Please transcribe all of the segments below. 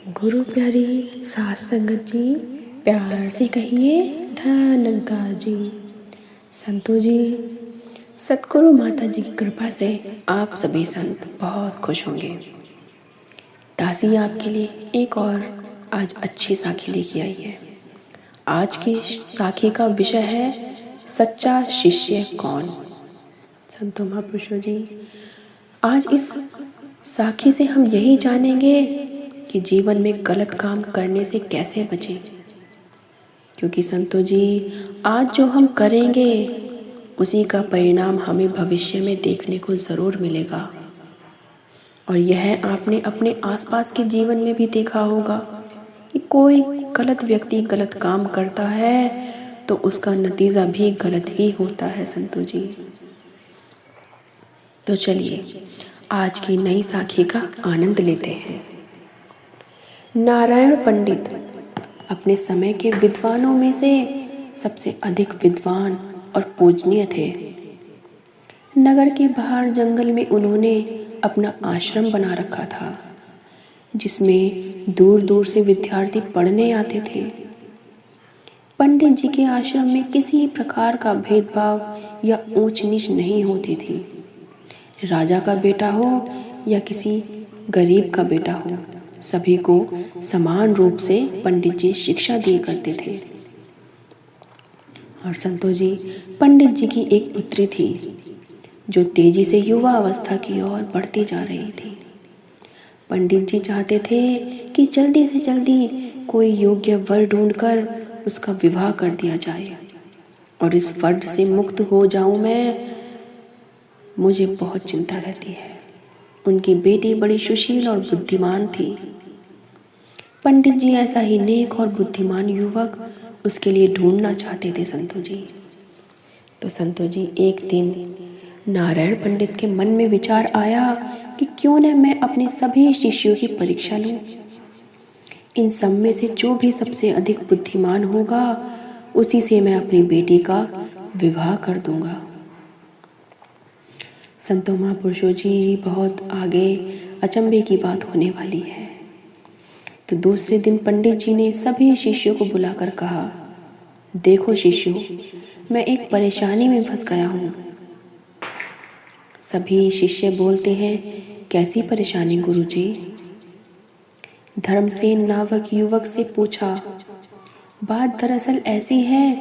गुरु प्यारी सास संगत जी, प्यार से कहिए धन्यवाद जी। संतो जी, सतगुरु माता जी की कृपा से आप सभी संत बहुत खुश होंगे। दासी आपके लिए एक और आज अच्छी साखी लेके आई है। आज की साखी का विषय है सच्चा शिष्य कौन। संतो महापुरुषों जी, आज इस साखी से हम यही जानेंगे कि जीवन में गलत काम करने से कैसे बचें। क्योंकि संतो जी, आज जो हम करेंगे उसी का परिणाम हमें भविष्य में देखने को ज़रूर मिलेगा। और यह आपने अपने आसपास के जीवन में भी देखा होगा कि कोई गलत व्यक्ति गलत काम करता है तो उसका नतीजा भी गलत ही होता है। संतो जी, तो चलिए आज की नई साखी का आनंद लेते हैं। नारायण पंडित अपने समय के विद्वानों में से सबसे अधिक विद्वान और पूजनीय थे। नगर के बाहर जंगल में उन्होंने अपना आश्रम बना रखा था, जिसमें दूर दूर से विद्यार्थी पढ़ने आते थे। पंडित जी के आश्रम में किसी प्रकार का भेदभाव या ऊंच नीच नहीं होती थी। राजा का बेटा हो या किसी गरीब का बेटा हो, सभी को समान रूप से पंडित जी शिक्षा दिए करते थे। और संतो जी, पंडित जी की एक पुत्री थी जो तेजी से युवा अवस्था की ओर बढ़ती जा रही थी। पंडित जी चाहते थे कि जल्दी से जल्दी कोई योग्य वर ढूंढकर उसका विवाह कर दिया जाए और इस फर्ज से मुक्त हो जाऊं मैं। मुझे बहुत चिंता रहती है। उनकी बेटी बड़ी सुशील और बुद्धिमान थी। पंडित जी ऐसा ही नेक और बुद्धिमान युवक उसके लिए ढूंढना चाहते थे। संतो जी, तो संतो जी, एक दिन नारायण पंडित के मन में विचार आया कि क्यों न मैं अपने सभी शिष्यों की परीक्षा लूं। इन सब में से जो भी सबसे अधिक बुद्धिमान होगा उसी से मैं अपनी बेटी का विवाह कर दूंगा। संतो महापुरुषों जी, बहुत आगे अचंभे की बात होने वाली है। तो दूसरे दिन पंडित जी ने सभी शिष्यों को बुलाकर कहा, देखो शिष्यों, मैं एक परेशानी में फंस गया हूँ। सभी शिष्य बोलते हैं, कैसी परेशानी गुरुजी? धर्मसेन नामक युवक से पूछा, बात दरअसल ऐसी है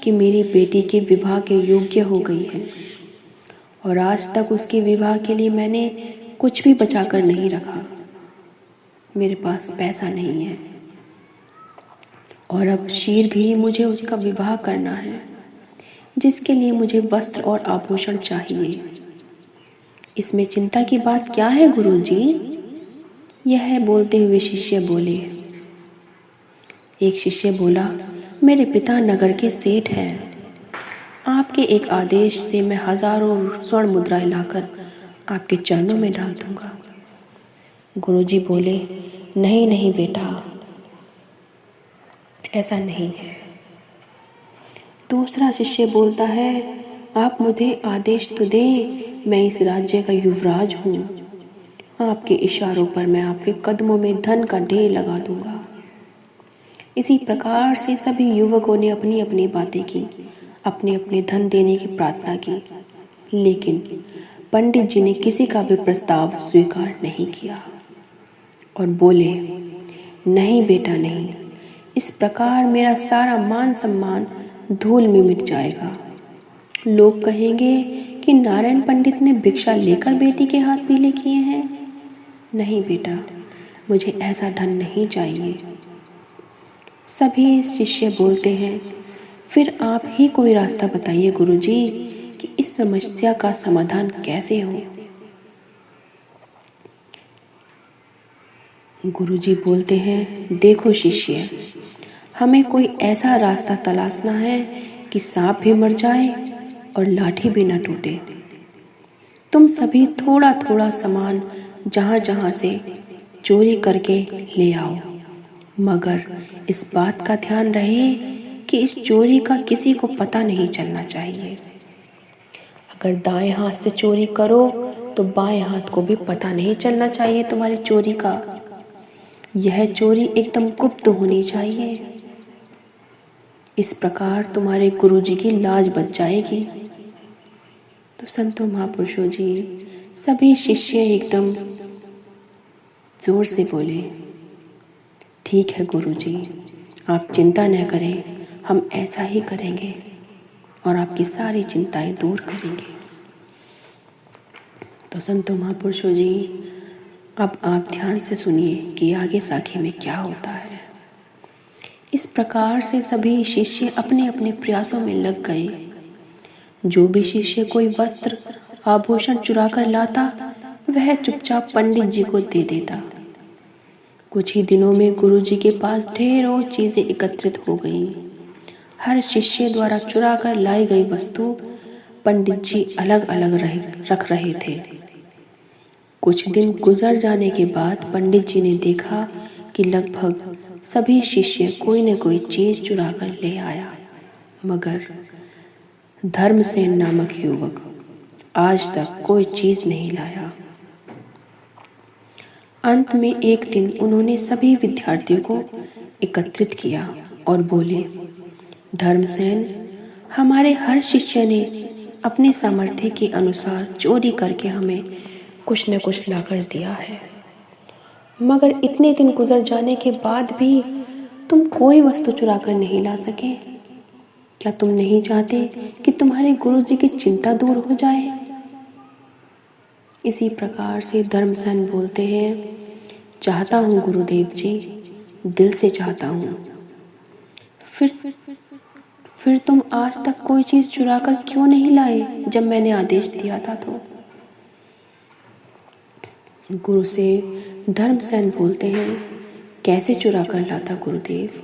कि मेरी बेटी के विवाह के योग्य हो गई है और आज तक उसके विवाह के लिए मैंने कुछ भी बचाकर नहीं रखा। मेरे पास पैसा नहीं है और अब शीघ्र ही मुझे उसका विवाह करना है, जिसके लिए मुझे वस्त्र और आभूषण चाहिए। इसमें चिंता की बात क्या है गुरुजी? यह बोलते हुए शिष्य बोले। एक शिष्य बोला, मेरे पिता नगर के सेठ हैं। आपके एक आदेश से मैं हजारों स्वर्ण मुद्राएं लाकर आपके चरणों में डाल दूंगा। गुरुजी बोले, नहीं नहीं बेटा, ऐसा नहीं है। दूसरा शिष्य बोलता है, आप मुझे आदेश तो दे, मैं इस राज्य का युवराज हूँ। आपके इशारों पर मैं आपके कदमों में धन का ढेर लगा दूंगा। इसी प्रकार से सभी युवकों ने अपनी अपनी बातें की, अपने अपने धन देने की प्रार्थना की, लेकिन पंडित जी ने किसी का भी प्रस्ताव स्वीकार नहीं किया और बोले, नहीं बेटा नहीं, इस प्रकार मेरा सारा मान सम्मान धूल में मिट जाएगा। लोग कहेंगे कि नारायण पंडित ने भिक्षा लेकर बेटी के हाथ पीले किए हैं। नहीं बेटा, मुझे ऐसा धन नहीं चाहिए। सभी शिष्य बोलते हैं, फिर आप ही कोई रास्ता बताइए गुरुजी कि इस समस्या का समाधान कैसे हो। गुरुजी बोलते हैं, देखो शिष्य, हमें कोई ऐसा रास्ता तलाशना है कि सांप भी मर जाए और लाठी भी ना टूटे। तुम सभी थोड़ा थोड़ा सामान जहाँ जहाँ से चोरी करके ले आओ, मगर इस बात का ध्यान रहे कि इस चोरी का किसी को पता नहीं चलना चाहिए। अगर दाएं हाथ से चोरी करो तो बाएं हाथ को भी पता नहीं चलना चाहिए तुम्हारी चोरी का। यह चोरी एकदम गुप्त होनी चाहिए। इस प्रकार तुम्हारे गुरुजी की लाज बच जाएगी। तो संतों महापुरुषों जी, सभी शिष्य एकदम जोर से बोले, ठीक है गुरुजी, आप चिंता न करें, हम ऐसा ही करेंगे और आपकी सारी चिंताएं दूर करेंगे। तो संतों महापुरुषों जी, अब आप ध्यान से सुनिए कि आगे साखी में क्या होता है। इस प्रकार से सभी शिष्य अपने अपने प्रयासों में लग गए। जो भी शिष्य कोई वस्त्र आभूषण चुरा कर लाता, वह चुपचाप पंडित जी को दे देता। कुछ ही दिनों में गुरुजी के पास ढेरों चीजें एकत्रित हो गईं। हर शिष्य द्वारा चुरा कर लाई गई वस्तु पंडित जी अलग अलग रख रहे थे। कुछ दिन गुजर जाने के बाद पंडित जी ने देखा कि लगभग सभी शिष्य कोई न कोई चीज चुरा कर ले आया, मगर धर्मसेन नामक युवक आज तक कोई चीज नहीं लाया। अंत में एक दिन उन्होंने सभी विद्यार्थियों को एकत्रित किया और बोले, धर्मसेन, हमारे हर शिष्य ने अपने सामर्थ्य के अनुसार चोरी करके हमें कुछ न कुछ लाकर दिया है, मगर इतने दिन गुजर जाने के बाद भी तुम कोई वस्तु चुरा कर नहीं ला सके। क्या तुम नहीं चाहते कि तुम्हारे गुरुजी की चिंता दूर हो जाए? इसी प्रकार से धर्मसेन बोलते हैं, चाहता हूँ गुरुदेव जी, दिल से चाहता हूँ। फिर तुम आज तक कोई चीज चुरा कर क्यों नहीं लाए जब मैंने आदेश दिया था तो? गुरु से धर्मसेन बोलते हैं, कैसे चुरा कर लाता गुरुदेव,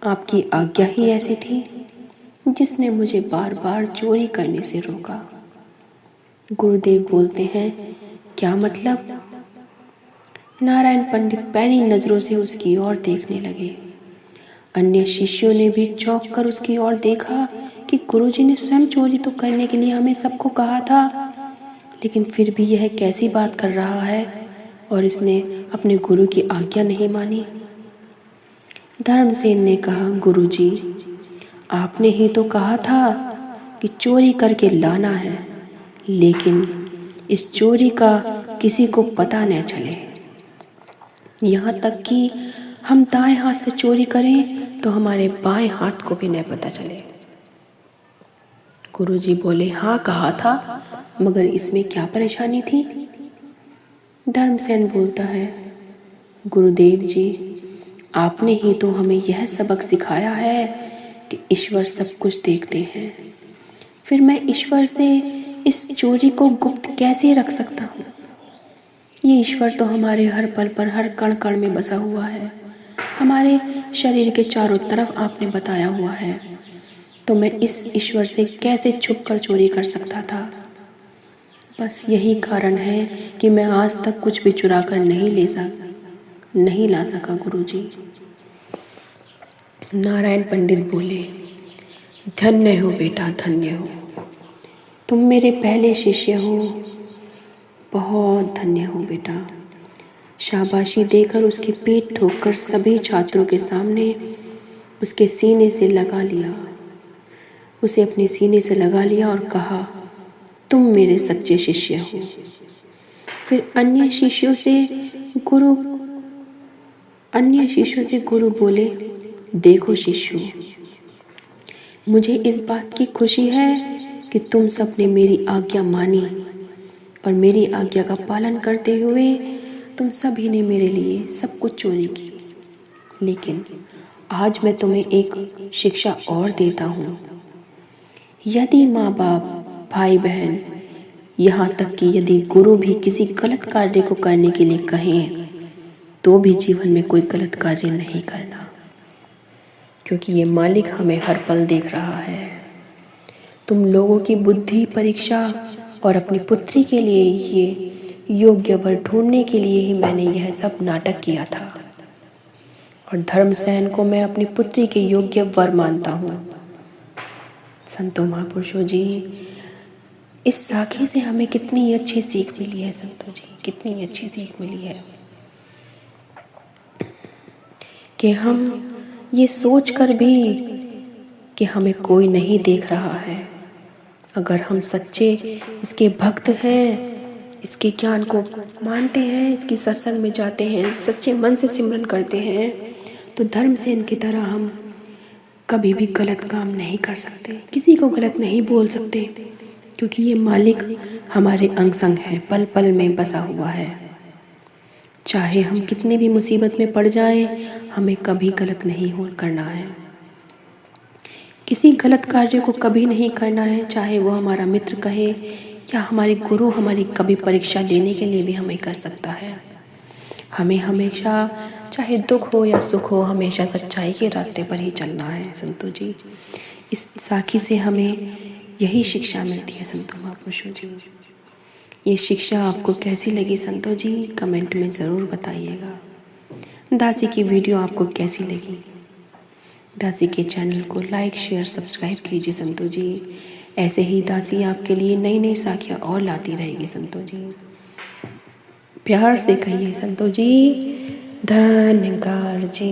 आपकी आज्ञा ही ऐसी थी जिसने मुझे बार बार चोरी करने से रोका। गुरुदेव बोलते हैं, क्या मतलब? नारायण पंडित पैनी नजरों से उसकी ओर देखने लगे। अन्य शिष्यों ने भी चौंक कर उसकी ओर देखा कि गुरुजी ने स्वयं चोरी तो करने के लिए हमें सबको कहा था, लेकिन फिर भी यह कैसी बात कर रहा है और इसने अपने गुरु की आज्ञा नहीं मानी। धर्मसेन ने कहा, गुरुजी, आपने ही तो कहा था कि चोरी करके लाना है, लेकिन इस चोरी का किसी को पता न चले। यहाँ तक कि हम दाएं हाथ से चोरी करें तो हमारे बाएं हाथ को भी न पता चले। गुरुजी बोले, हाँ कहा था, मगर इसमें क्या परेशानी थी? धर्मसेन बोलता है, गुरुदेव जी, आपने ही तो हमें यह सबक सिखाया है कि ईश्वर सब कुछ देखते हैं। फिर मैं ईश्वर से इस चोरी को गुप्त कैसे रख सकता हूँ? ये ईश्वर तो हमारे हर पल पर, हर कण कण में बसा हुआ है। हमारे शरीर के चारों तरफ आपने बताया हुआ है, तो मैं इस ईश्वर से कैसे छुप कर चोरी कर सकता था? बस यही कारण है कि मैं आज तक कुछ भी चुरा कर नहीं ला सका गुरुजी। नारायण पंडित बोले, धन्य हो बेटा, धन्य हो, तुम मेरे पहले शिष्य हो, बहुत धन्य हो बेटा। शाबाशी देकर उसकी पीठ ठोककर सभी छात्रों के सामने उसके सीने से लगा लिया, उसे अपने सीने से लगा लिया और कहा, तुम मेरे सच्चे शिष्य हो। फिर अन्य शिष्यों से गुरु बोले, देखो शिष्यों, मुझे इस बात की खुशी है कि तुम सब ने मेरी आज्ञा मानी और मेरी आज्ञा का पालन करते हुए तुम सभी ने मेरे लिए सब कुछ चोरी की। लेकिन आज मैं तुम्हें एक शिक्षा और देता हूँ। यदि माँ बाप, भाई बहन, यहाँ तक कि यदि गुरु भी किसी गलत कार्य को करने के लिए कहें, तो भी जीवन में कोई गलत कार्य नहीं करना, क्योंकि ये मालिक हमें हर पल देख रहा है। तुम लोगों की बुद्धि परीक्षा और अपनी पुत्री के लिए ये योग्य वर ढूंढने के लिए ही मैंने यह सब नाटक किया था, और धर्मसेन को मैं अपनी पुत्री के योग्य वर मानता हूँ। संतों महापुरुषों जी, इस साखी से हमें कितनी अच्छी सीख मिली है संतों जी, कितनी अच्छी सीख मिली है। कि हम ये सोच कर भी कि हमें कोई नहीं देख रहा है, अगर हम सच्चे इसके भक्त हैं, इसके ज्ञान को मानते हैं, इसकी सत्संग में जाते हैं, सच्चे मन से सिमरन करते हैं, तो धर्म से इनकी तरह हम कभी भी गलत काम नहीं कर सकते, किसी को गलत नहीं बोल सकते, क्योंकि ये मालिक हमारे अंग संग है, पल पल में बसा हुआ है। चाहे हम कितनी भी मुसीबत में पड़ जाएं, हमें कभी गलत नहीं करना है, किसी गलत कार्य को कभी नहीं करना है, चाहे वो हमारा मित्र कहे या हमारे गुरु हमारी कभी परीक्षा लेने के लिए भी हमें कर सकता है। हमें हमेशा चाहे दुख हो या सुख हो, हमेशा सच्चाई के रास्ते पर ही चलना है संतों जी। इस साखी से हमें यही शिक्षा मिलती है संतों महापुरुषों जी। ये शिक्षा आपको कैसी लगी संतों जी, कमेंट में ज़रूर बताइएगा। दासी की वीडियो आपको कैसी लगी? दासी के चैनल को लाइक शेयर सब्सक्राइब कीजिए संतों जी। ऐसे ही दासी आपके लिए नई नई साखियाँ और लाती रहेगी संतों जी। प्यार से कहिए संतों जी, धन्यवाद जी।